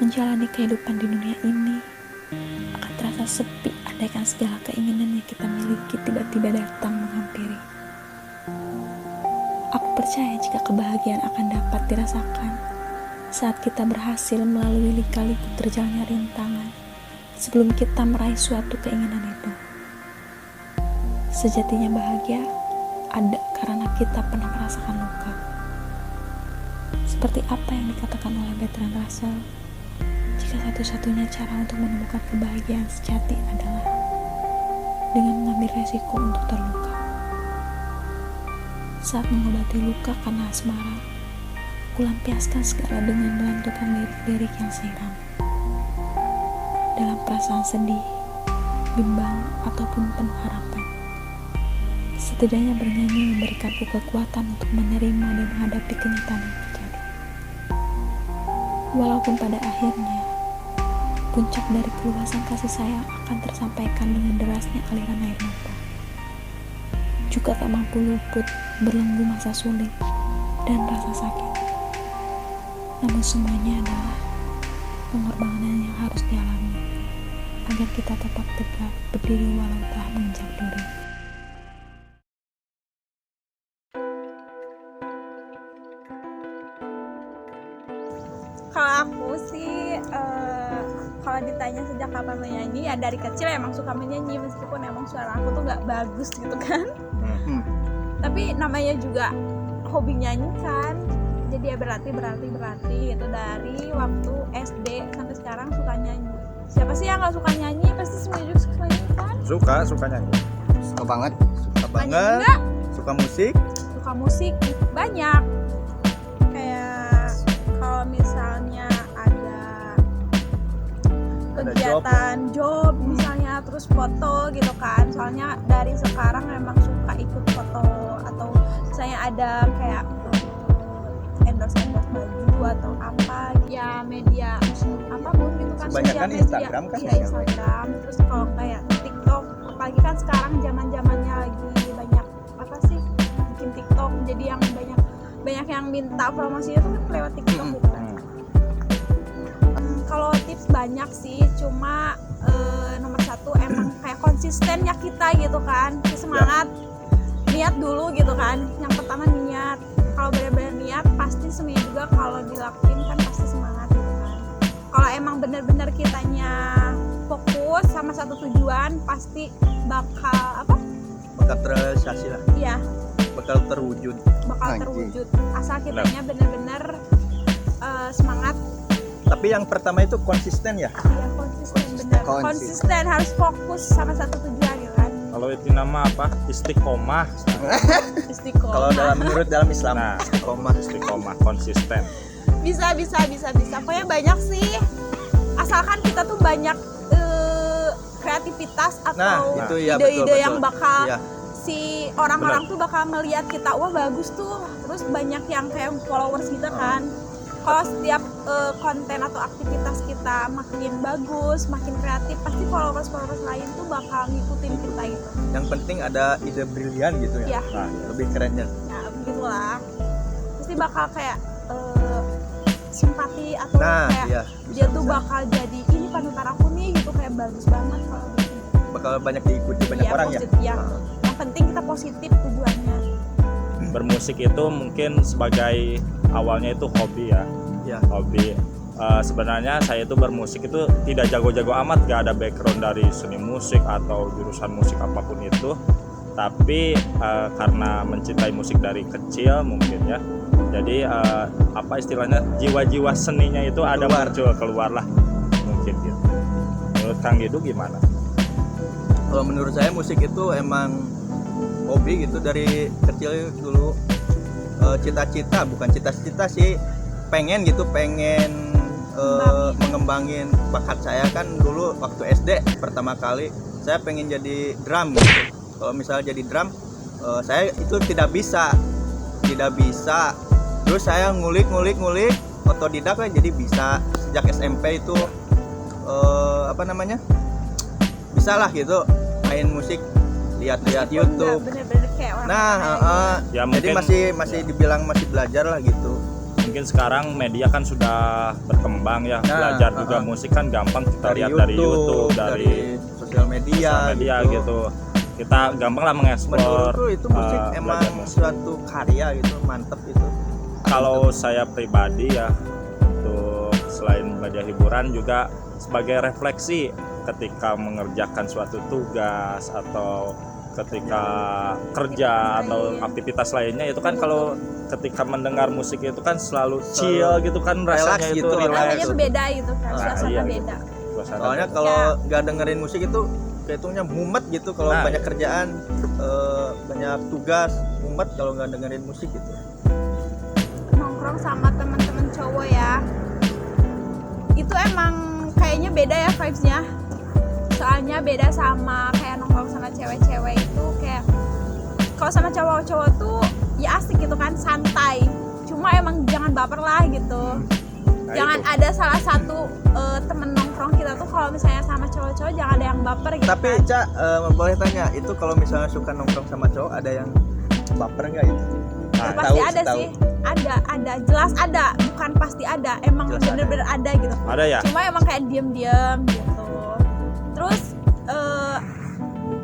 Menjalani kehidupan di dunia ini akan terasa sepi andaikan segala keinginan yang kita miliki tiba-tiba datang menghampiri. Aku percaya jika kebahagiaan akan dapat dirasakan saat kita berhasil melalui lika-liku terjalnya rintangan sebelum kita meraih suatu keinginan itu. Sejatinya bahagia ada karena kita pernah merasakan luka. Seperti apa yang dikatakan oleh Bertrand Russell, jika satu-satunya cara untuk menemukan kebahagiaan sejati adalah dengan mengambil resiko untuk terluka. Saat mengobati luka karena asmara, kulampiaskan segala dengan melantunkan lirik-lirik yang siram. Dalam perasaan sedih, bimbang, ataupun penuh harapan, setidaknya bernyanyi memberikanku kekuatan untuk menerima dan menghadapi kenyataan yang terjadi. Walaupun pada akhirnya, puncak dari keluasan kasih sayang akan tersampaikan dengan derasnya aliran air mata. Juga tak mampu luput berlenggu masa sulit dan rasa sakit. Namun semuanya adalah pengorbanan yang harus dialami agar kita tetap tegak berdiri walau telah menginjak duri. Kalau aku sih kalau ditanya sejak kapan menyanyi, ya dari kecil emang suka menyanyi meskipun emang suara aku tuh nggak bagus gitu kan. Tapi namanya juga hobi nyanyi kan, jadi ya berarti gitu dari waktu SD sampai sekarang suka nyanyi. Siapa sih yang nggak suka nyanyi? Pasti semua juga suka nyanyi kan? Suka nyanyi. Suka banget. Suka musik. Suka musik banyak. Kayak kalau misalnya ada kegiatan job misalnya, terus foto gitu kan. Soalnya dari sekarang emang suka ikut foto, atau misalnya ada kayak endorse baju atau apa ya, media apapun gitu kan, Kebanyakan sosial media. Instagram kan Iya, Instagram. Terus kalau kayak TikTok, apalagi kan sekarang zamannya lagi banyak apa sih bikin TikTok, jadi yang banyak yang minta promosinya tuh lewat TikTok gitu kan. Kalau tips banyak sih, cuma nomor satu emang kayak konsistennya kita gitu kan, semangat, niat dulu gitu kan. Yang pertama niat. Kalau benar-benar niat pasti semuanya juga kalau dilakuin kan pasti semangat gitu kan. Kalau emang benar-benar kitanya fokus sama satu tujuan, pasti bakal terrealisasi lah. Iya, Bakal terwujud. terwujud. Asal kitanya benar-benar semangat. Tapi yang pertama itu konsisten ya. Iya, konsisten benar. Konsisten. Konsisten harus fokus sama satu tujuan gitu kan. Kalau itu nama apa? Istiqomah. Istiqomah. Kalau menurut dalam Islam, Nah, istiqomah konsisten. Bisa. Pokoknya banyak sih. Asalkan kita tuh banyak kreativitas atau itu ya, ide-ide betul. yang bakal Iya. si orang-orang tuh bakal ngelihat kita, wah bagus tuh. Terus banyak yang kayak followers kita kan. Kalau setiap konten atau aktivitas kita makin bagus, makin kreatif, pasti followers lain tuh bakal ngikutin kita gitu. Yang penting ada ide brilian gitu ya. Iya. Nah, Lebih kerennya. Nah, begitulah. Pasti bakal kayak simpati atau kayak iya. dia tuh bakal jadi ini panutan aku nih gitu, kayak bagus banget kalau gitu. Bakal banyak diikuti banyak Iya, orang positif, ya. ya. Yang penting kita positif tujuannya. bermusik itu mungkin sebagai awalnya itu hobi ya. Iya. Hobi. Sebenarnya saya itu bermusik itu tidak jago-jago amat, gak ada background dari seni musik atau jurusan musik apapun itu. Tapi karena mencintai musik dari kecil mungkin ya. Jadi apa istilahnya, jiwa-jiwa seninya itu ada keluar lah mungkin gitu. Menurut Kang Gidu gimana? Kalau menurut saya musik itu emang hobi gitu dari kecil dulu. Cita-cita, bukan cita-cita sih, pengen mengembangin bakat saya. Kan dulu waktu SD pertama kali saya pengen jadi drum gitu. Kalau misalnya jadi drum, saya itu tidak bisa. Terus saya ngulik otodidak ya, jadi bisa. Sejak SMP itu bisa lah gitu main musik, lihat YouTube. Bener-bener kayak orang Nah, Ya, jadi mungkin masih dibilang masih belajar lah gitu. mungkin sekarang media kan sudah berkembang ya, belajar juga musik kan gampang, kita lihat dari YouTube, dari sosial media gitu. Kita gampang lah mengeksplor. Menurutku itu musik emang suatu karya gitu, mantep gitu. Kalau saya pribadi ya, untuk selain media hiburan juga sebagai refleksi ketika mengerjakan suatu tugas atau ketika kerja atau aktivitas lainnya, itu kan kalau ketika mendengar musik itu kan selalu chill gitu kan, rasanya itu gitu, Rasanya relax. tuh beda gitu kan, Nah, suasana iya, beda. Suasana Soalnya beda. kalau nggak dengerin musik itu kehitungnya mumet gitu, kalau Nah. banyak kerjaan, banyak tugas, mumet kalau nggak dengerin musik gitu. Nongkrong sama teman-teman cowok ya, itu emang kayaknya beda ya vibes-nya. Soalnya beda sama kayak nongkrong sama cewek-cewek itu, kayak kalau sama cowok-cowok tuh ya asik gitu kan, santai. Cuma emang jangan baper lah gitu. Nah, Jangan itu. ada salah satu temen nongkrong kita tuh kalau misalnya sama cowok-cowok jangan ada yang baper gitu. Tapi kan. Ca, boleh tanya, itu kalau misalnya suka nongkrong sama cowok ada yang baper nggak itu? Nah, pasti tahu- ada tahu. sih, ada, jelas ada, bukan pasti ada, emang Jelas ada. bener-bener ada gitu. Ada ya? Cuma emang kayak diem-diem gitu. Terus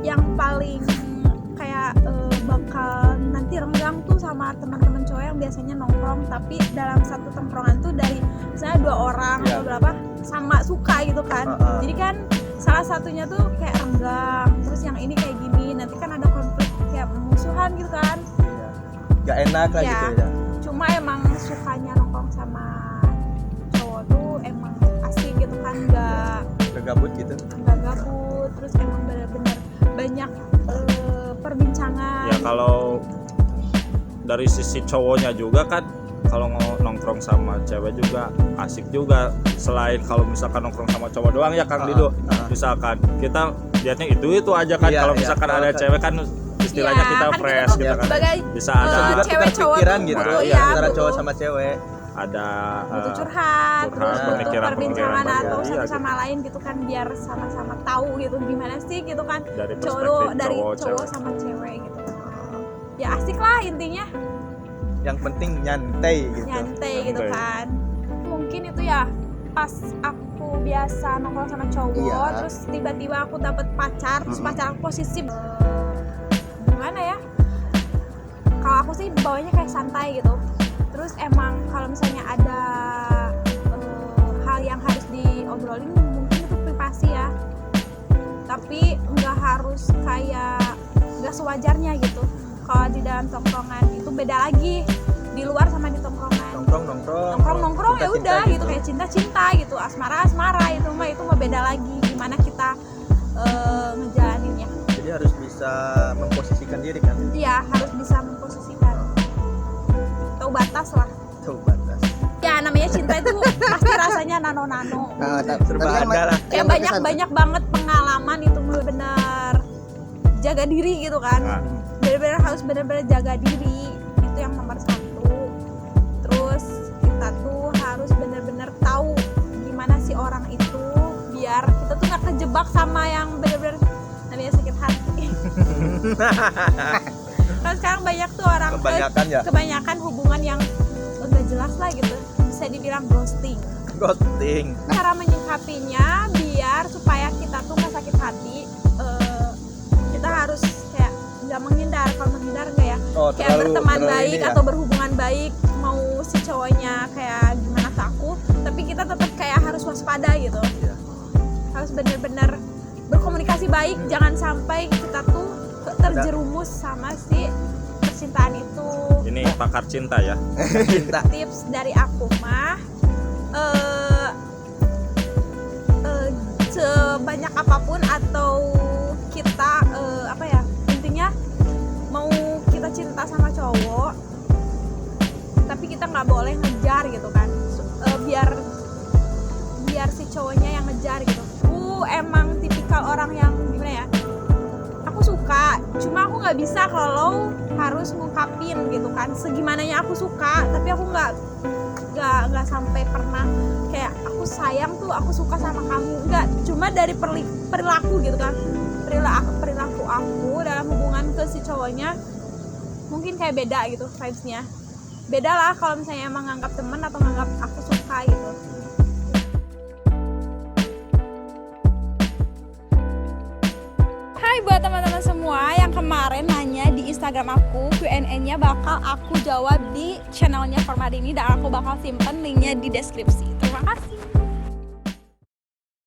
yang paling kayak bakal nanti renggang tuh sama teman-teman cowok yang biasanya nongkrong, tapi dalam satu tongkrongan tuh dari misalnya 2 orang Iya. atau berapa sama suka gitu kan. Jadi kan salah satunya tuh kayak renggang, terus yang ini kayak gini, nanti kan ada konflik kayak musuhan gitu kan. Iya. Nggak enak lah Iya. gitu ya. Cuma emang sukanya nongkrong sama cowok tuh emang asik gitu kan, Nggak gabut gitu. nggak gabut, terus emang bener-bener banyak perbincangan. Ya kalau dari sisi cowoknya juga kan, kalau nongkrong sama cewek juga asik juga. Selain kalau misalkan nongkrong sama cowok doang ya Kang Dido, misalkan kita lihatnya itu aja kan. Iya, Kalau iya. misalkan Kalau ada kan- cewek kan istilahnya Iya, kita kan fresh kita gitu kan, sebagai bisa Bisa ada juga cewek tukar cowok pikiran tuh gitu. butuh, Iya, ya, antara butuh. cowok sama cewek. ada butuh curhat, terus curhat, butuh pemikiran-pemikiran perbincangan baru. atau Iya, satu sama lain gitu kan, biar sama-sama tahu gitu gimana sih gitu kan, dari cowok perspektif dari cowok, cowok cewek. sama cewek gitu. Ya asik lah intinya, Yang penting nyantai gitu. nyantai gitu Nyantai. kan. Mungkin itu ya pas aku biasa nongkrong sama cowok, Iya. terus tiba-tiba aku dapet pacar, terus pacar aku posisi gimana ya, kalau aku sih bawanya kayak santai gitu. Terus emang kalau misalnya ada hal yang harus diobrolin mungkin itu privasi ya, tapi nggak harus kayak nggak sewajarnya gitu. Kalau di dalam tongkrongan itu beda lagi, di luar sama di tongkrongan. Nongkrong ya Cinta-cinta udah gitu, kayak cinta gitu, asmara itu mah beda lagi gimana kita ngejalaninnya. Jadi harus bisa memposisikan diri kan. Iya, harus bisa memposisikan, tahu batas lah. Tahu batas. Ya namanya cinta itu pasti rasanya nano-nano. Serba ada lah. Kayak banyak banget pengalaman itu, bener-bener jaga diri gitu kan. Nah, Bener-bener harus bener-bener jaga diri, itu yang nomor 1. Terus kita tuh harus bener-bener tahu gimana sih orang itu, biar kita tuh nggak kejebak sama yang bener-bener namanya sakit hati. Kan sekarang banyak tuh orang Kebanyakan ya. kebanyakan hubungan yang nggak jelas lah gitu, bisa dibilang ghosting. Ghosting. Cara menyikapinya biar supaya kita tuh nggak sakit hati, kita harus kayak nggak menghindar. Kalau menghindar enggak ya, kayak berteman baik ini ya. atau berhubungan baik, mau si cowoknya kayak gimana ke aku, tapi kita tetap kayak harus waspada gitu. Iya. Harus bener-bener berkomunikasi baik, jangan sampai kita tuh terjerumus sama si percintaan itu. ini pakar cinta ya. Cinta. Tips dari aku mah, sebanyak apapun atau kita apa ya, intinya mau kita cinta sama cowok tapi kita nggak boleh ngejar gitu kan. Biar si cowoknya yang ngejar gitu. Aku emang tipikal orang yang gimana ya, aku suka, cuma aku nggak bisa kalau harus ngungkapin gitu kan segimananya aku suka, tapi aku nggak sampai pernah kayak aku sayang tuh, aku suka sama kamu, nggak. Cuma dari perilaku gitu kan, perilaku aku dalam hubungan ke si cowoknya mungkin kayak beda gitu vibesnya. beda lah kalau misalnya emang nganggap temen atau nganggap aku suka gitu. Hai buat teman-teman semua yang kemarin nanya di Instagram aku, Q&A-nya bakal aku jawab di channelnya Permadini dan aku bakal simpen linknya di deskripsi. Terima kasih.